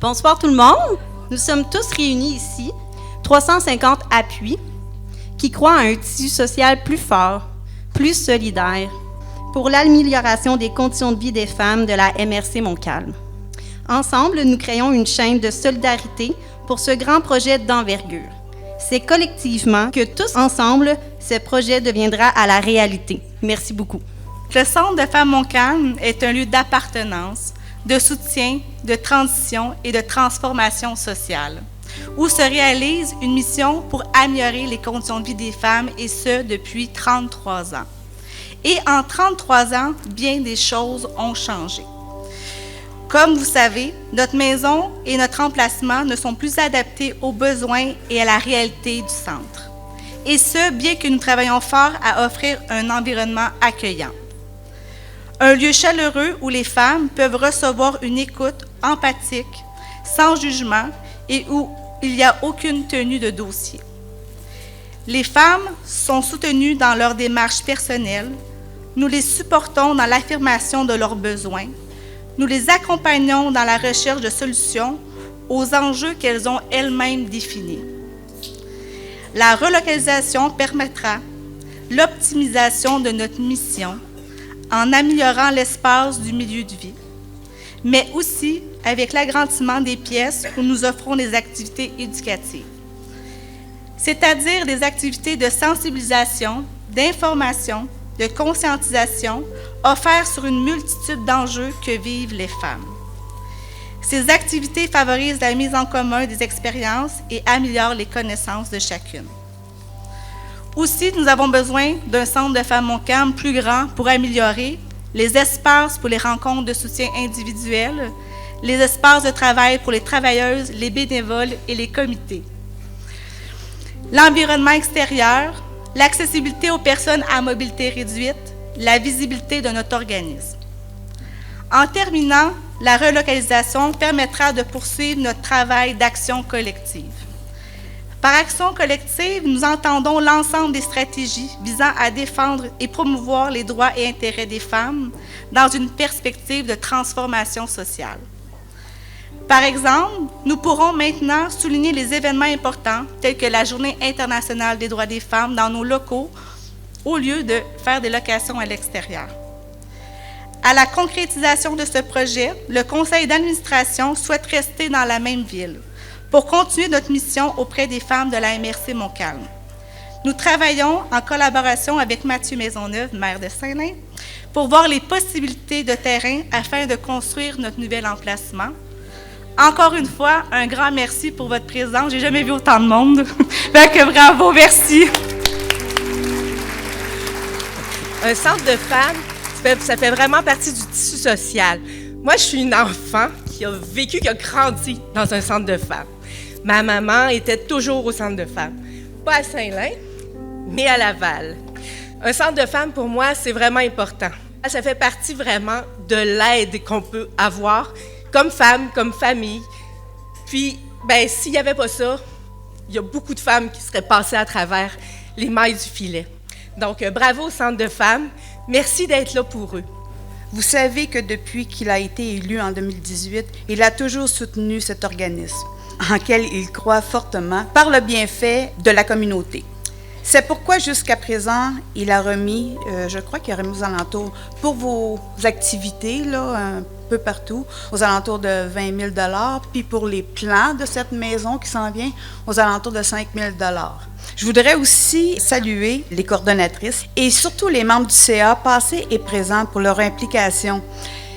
Bonsoir tout le monde. Nous sommes tous réunis ici, 350 appuis, qui croient à un tissu social plus fort, plus solidaire, pour l'amélioration des conditions de vie des femmes de la MRC Montcalm. Ensemble, nous créons une chaîne de solidarité pour ce grand projet d'envergure. C'est collectivement que tous ensemble, ce projet deviendra à la réalité. Merci beaucoup. Le Centre de femmes Montcalm est un lieu d'appartenance, de soutien, de transition et de transformation sociale, où se réalise une mission pour améliorer les conditions de vie des femmes, et ce, depuis 33 ans. Et en 33 ans, bien des choses ont changé. Comme vous savez, notre maison et notre emplacement ne sont plus adaptés aux besoins et à la réalité du centre. Et ce, bien que nous travaillons fort à offrir un environnement accueillant. Un lieu chaleureux où les femmes peuvent recevoir une écoute empathique, sans jugement et où il n'y a aucune tenue de dossier. Les femmes sont soutenues dans leur démarche personnelle. Nous les supportons dans l'affirmation de leurs besoins. Nous les accompagnons dans la recherche de solutions aux enjeux qu'elles ont elles-mêmes définis. La relocalisation permettra l'optimisation de notre mission en améliorant l'espace du milieu de vie, mais aussi avec l'agrandissement des pièces où nous offrons des activités éducatives, c'est-à-dire des activités de sensibilisation, d'information, de conscientisation, offertes sur une multitude d'enjeux que vivent les femmes. Ces activités favorisent la mise en commun des expériences et améliorent les connaissances de chacune. Aussi, nous avons besoin d'un centre de femmes Montcalm plus grand pour améliorer les espaces pour les rencontres de soutien individuel, les espaces de travail pour les travailleuses, les bénévoles et les comités, l'environnement extérieur, l'accessibilité aux personnes à mobilité réduite, la visibilité de notre organisme. En terminant, la relocalisation permettra de poursuivre notre travail d'action collective. Par action collective, nous entendons l'ensemble des stratégies visant à défendre et promouvoir les droits et intérêts des femmes dans une perspective de transformation sociale. Par exemple, nous pourrons maintenant souligner les événements importants tels que la Journée internationale des droits des femmes dans nos locaux au lieu de faire des locations à l'extérieur. À la concrétisation de ce projet, le conseil d'administration souhaite rester dans la même ville pour continuer notre mission auprès des femmes de la MRC Montcalm. Nous travaillons en collaboration avec Mathieu Maisonneuve, maire de Saint-Lin, pour voir les possibilités de terrain afin de construire notre nouvel emplacement. Encore une fois, un grand merci pour votre présence. J'ai jamais vu autant de monde. Donc, bravo, merci. Un centre de femmes, ça fait vraiment partie du tissu social. Moi, je suis une enfant qui a grandi dans un centre de femmes. Ma maman était toujours au centre de femmes. Pas à Saint-Lin, mais à Laval. Un centre de femmes, pour moi, c'est vraiment important. Ça fait partie vraiment de l'aide qu'on peut avoir comme femme, comme famille. Puis, s'il n'y avait pas ça, il y a beaucoup de femmes qui seraient passées à travers les mailles du filet. Donc, bravo au Centre de femmes. Merci d'être là pour eux. Vous savez que depuis qu'il a été élu en 2018, il a toujours soutenu cet organisme, en lequel il croit fortement par le bienfait de la communauté. C'est pourquoi, jusqu'à présent, il a remis, je crois qu'il a remis aux alentours, pour vos activités, là, un peu partout, aux alentours de 20 000 $, puis pour les plans de cette maison qui s'en vient, aux alentours de 5 000 $. Je voudrais aussi saluer les coordonnatrices et surtout les membres du CA passés et présents pour leur implication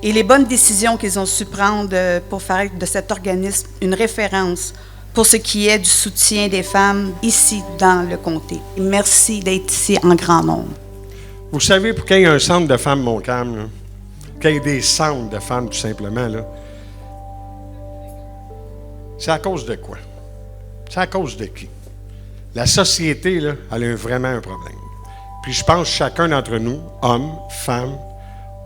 et les bonnes décisions qu'ils ont su prendre pour faire de cet organisme une référence pour ce qui est du soutien des femmes ici dans le comté. Merci d'être ici en grand nombre. Vous savez, pour qu'il y ait un centre de femmes Montcalm, là, qu'il y ait des centres de femmes tout simplement, là, c'est à cause de quoi? C'est à cause de qui? La société, là, elle a vraiment un problème. Puis je pense que chacun d'entre nous, hommes, femmes,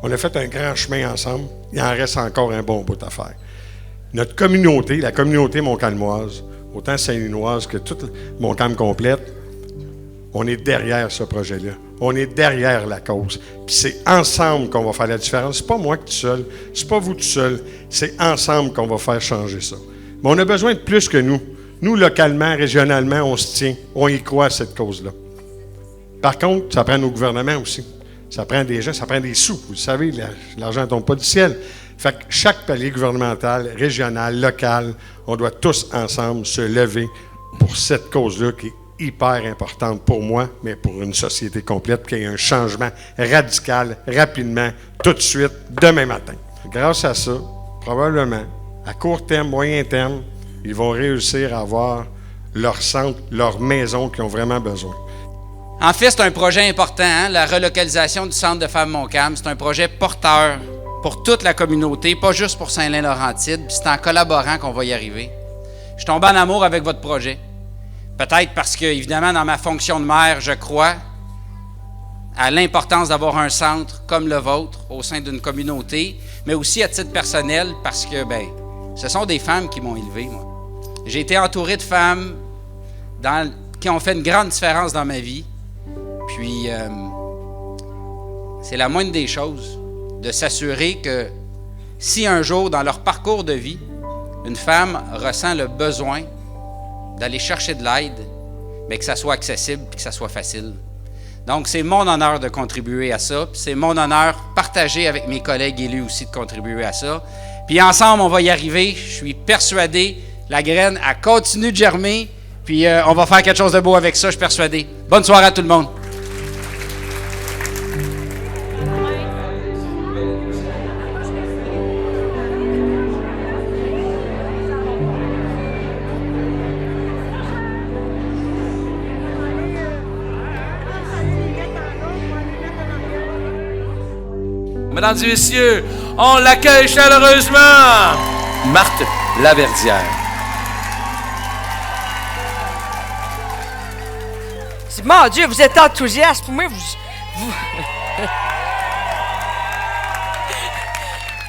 on a fait un grand chemin ensemble. Il en reste encore un bon bout à faire. Notre communauté, la communauté montcalmoise, autant saint-linoise que toute Montcalm complète, on est derrière ce projet-là. On est derrière la cause. Puis c'est ensemble qu'on va faire la différence. C'est pas moi tout seul, c'est pas vous tout seul. C'est ensemble qu'on va faire changer ça. Mais on a besoin de plus que nous. Nous, localement, régionalement, on se tient. On y croit à cette cause-là. Par contre, ça prend nos gouvernements aussi. Ça prend des gens, ça prend des sous. Vous le savez, l'argent ne tombe pas du ciel. Fait que chaque palier gouvernemental, régional, local, on doit tous ensemble se lever pour cette cause-là qui est hyper importante pour moi, mais pour une société complète, qu'il y ait un changement radical, rapidement, tout de suite, demain matin. Grâce à ça, probablement, à court terme, moyen terme, ils vont réussir à avoir leur centre, leur maison qu'ils ont vraiment besoin. En fait, c'est un projet important, hein, la relocalisation du Centre de femmes Montcalm. C'est un projet porteur pour toute la communauté, pas juste pour Saint-Lin-Laurentide, puis c'est en collaborant qu'on va y arriver. Je suis tombé en amour avec votre projet. Peut-être parce que, évidemment, dans ma fonction de maire, je crois à l'importance d'avoir un centre comme le vôtre au sein d'une communauté, mais aussi à titre personnel parce que, ce sont des femmes qui m'ont élevé, moi. J'ai été entouré de femmes qui ont fait une grande différence dans ma vie. Puis, c'est la moindre des choses de s'assurer que si un jour, dans leur parcours de vie, une femme ressent le besoin d'aller chercher de l'aide, mais que ça soit accessible et que ça soit facile. Donc, c'est mon honneur de contribuer à ça. Puis c'est mon honneur partagé avec mes collègues élus aussi de contribuer à ça. Puis ensemble, on va y arriver. Je suis persuadé. La graine, elle continue de germer. Puis on va faire quelque chose de beau avec ça, je suis persuadé. Bonne soirée à tout le monde. Mesdames et messieurs, on l'accueille chaleureusement, Marthe Laverdière. Mon Dieu, vous êtes enthousiaste. Pour moi,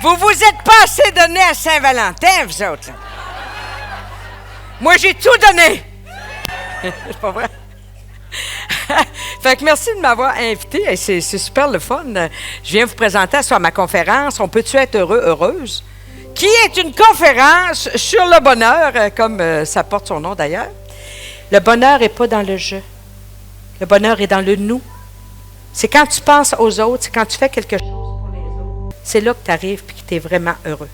vous êtes pas assez donné à Saint-Valentin, vous autres. Là. Moi, j'ai tout donné. C'est pas vrai? Fait que merci de m'avoir invité. C'est super le fun. Je viens vous présenter sur ma conférence « On peut-tu être heureux, heureuse ?» qui est une conférence sur le bonheur, comme ça porte son nom d'ailleurs. Le bonheur n'est pas dans le « je ». Le bonheur est dans le « nous ». C'est quand tu penses aux autres, c'est quand tu fais quelque chose pour les autres. C'est là que tu arrives et que tu es vraiment heureux.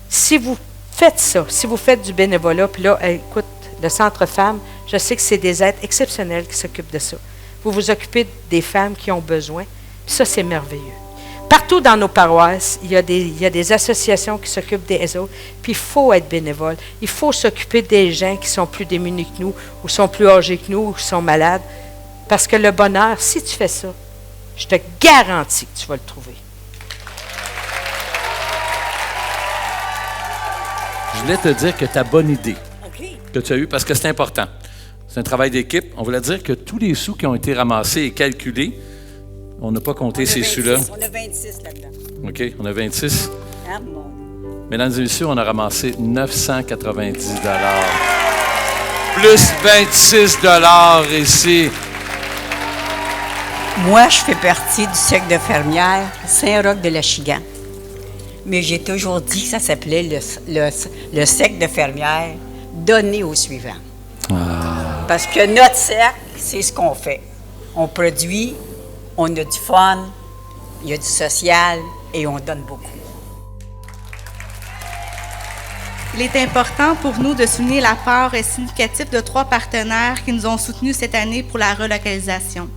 Si vous faites ça, si vous faites du bénévolat, puis là, écoute, le Centre Femmes, je sais que c'est des êtres exceptionnels qui s'occupent de ça. Vous vous occupez des femmes qui ont besoin. Puis ça, c'est merveilleux. Partout dans nos paroisses, il y a des associations qui s'occupent des autres. Puis il faut être bénévole. Il faut s'occuper des gens qui sont plus démunis que nous, ou sont plus âgés que nous, ou qui sont malades. Parce que le bonheur, si tu fais ça, je te garantis que tu vas le trouver. Je voulais te dire que ta bonne idée que tu as eue, parce que c'est important, c'est un travail d'équipe. On voulait dire que tous les sous qui ont été ramassés et calculés, on n'a pas compté ces sous-là. On a 26 là-dedans. OK, on a 26. Ah, mon Dieu. Mesdames et messieurs, on a ramassé 990 $. Plus 26 $ ici. Moi, je fais partie du cercle de fermières Saint-Roch-de-l'Achigan. Mais j'ai toujours dit que ça s'appelait le cercle de fermières donné au suivant. Parce que notre cercle, c'est ce qu'on fait. On produit, on a du fun, il y a du social et on donne beaucoup. Il est important pour nous de souligner la part significative de 3 partenaires qui nous ont soutenus cette année pour la relocalisation,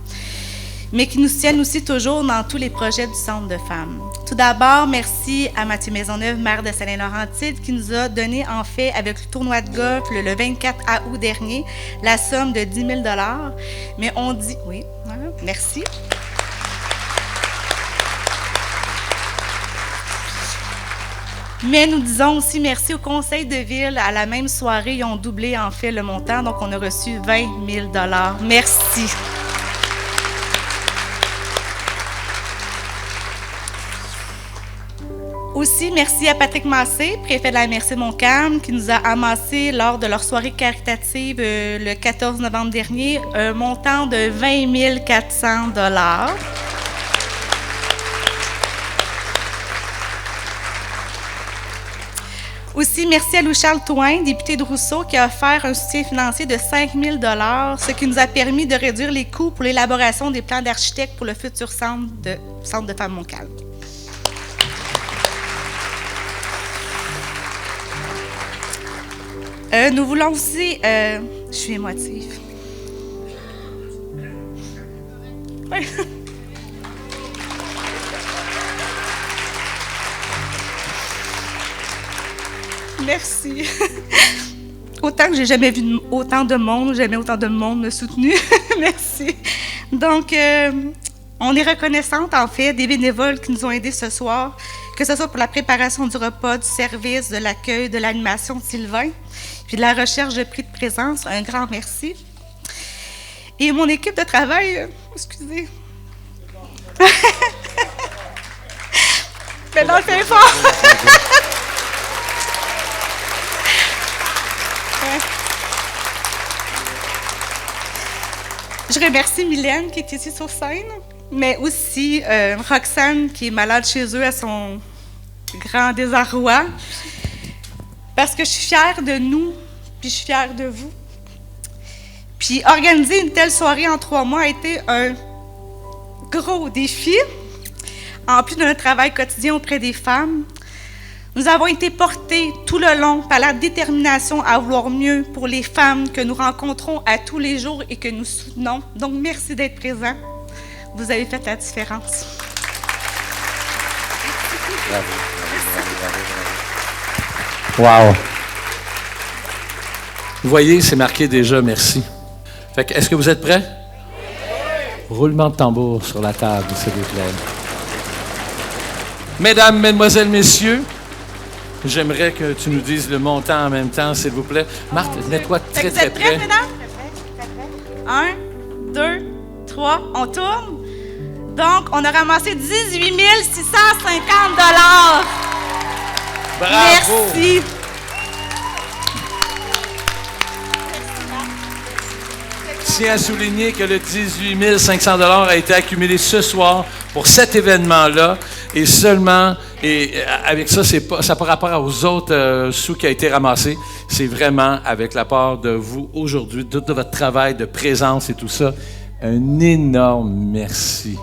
mais qui nous tiennent aussi toujours dans tous les projets du Centre de femmes. Tout d'abord, merci à Mathieu Maisonneuve, maire de Saint-Lin-Laurentide, qui nous a donné, en fait, avec le tournoi de golf le 24 août dernier, la somme de 10 000 $. Mais on dit... Oui, voilà, merci. Mais nous disons aussi merci au conseil de ville. À la même soirée, ils ont doublé, en fait, le montant. Donc, on a reçu 20 000 $. Merci. Aussi, merci à Patrick Massé, préfet de la MRC-Montcalm, qui nous a amassé lors de leur soirée caritative le 14 novembre dernier un montant de 20 400 $. Aussi, merci à Louis-Charles Touin, député de Rousseau, qui a offert un soutien financier de 5 000 $, ce qui nous a permis de réduire les coûts pour l'élaboration des plans d'architecte pour le futur centre de femmes Montcalm. Nous voulons aussi... je suis émotive. Ouais. Merci. Autant que j'ai jamais vu autant de monde, jamais autant de monde me soutenu. Merci. Donc, on est reconnaissante, en fait, des bénévoles qui nous ont aidés ce soir, que ce soit pour la préparation du repas, du service, de l'accueil, de l'animation de Sylvain, puis de la recherche de prix de présence. Un grand merci. Et mon équipe de travail, excusez. Mais dans le fin fort. Je remercie Mylène qui est ici sur scène, mais aussi Roxane qui est malade chez eux à son grand désarroi. Parce que je suis fière de nous, puis je suis fière de vous. Puis organiser une telle soirée en 3 mois a été un gros défi, en plus de notre travail quotidien auprès des femmes. Nous avons été portés tout le long par la détermination à vouloir mieux pour les femmes que nous rencontrons à tous les jours et que nous soutenons. Donc, merci d'être présents. Vous avez fait la différence. Wow! Vous voyez, c'est marqué déjà, merci. Fait que, est-ce que vous êtes prêts? Oui. Roulement de tambour sur la table, s'il vous plaît. Mesdames, mesdemoiselles, messieurs, j'aimerais que tu nous dises le montant en même temps, s'il vous plaît. Marthe, mets-toi très, très près. Vous êtes prêts, mesdames? 1, 2, 3, on tourne. Donc, on a ramassé 18 650 $. Bravo! Merci. Je tiens à souligner que le 18 500 $ a été accumulé ce soir pour cet événement-là. Et seulement, et avec ça, ça n'a pas rapport aux autres sous qui a été ramassé. C'est vraiment avec la part de vous aujourd'hui, de votre travail de présence et tout ça. Un énorme merci.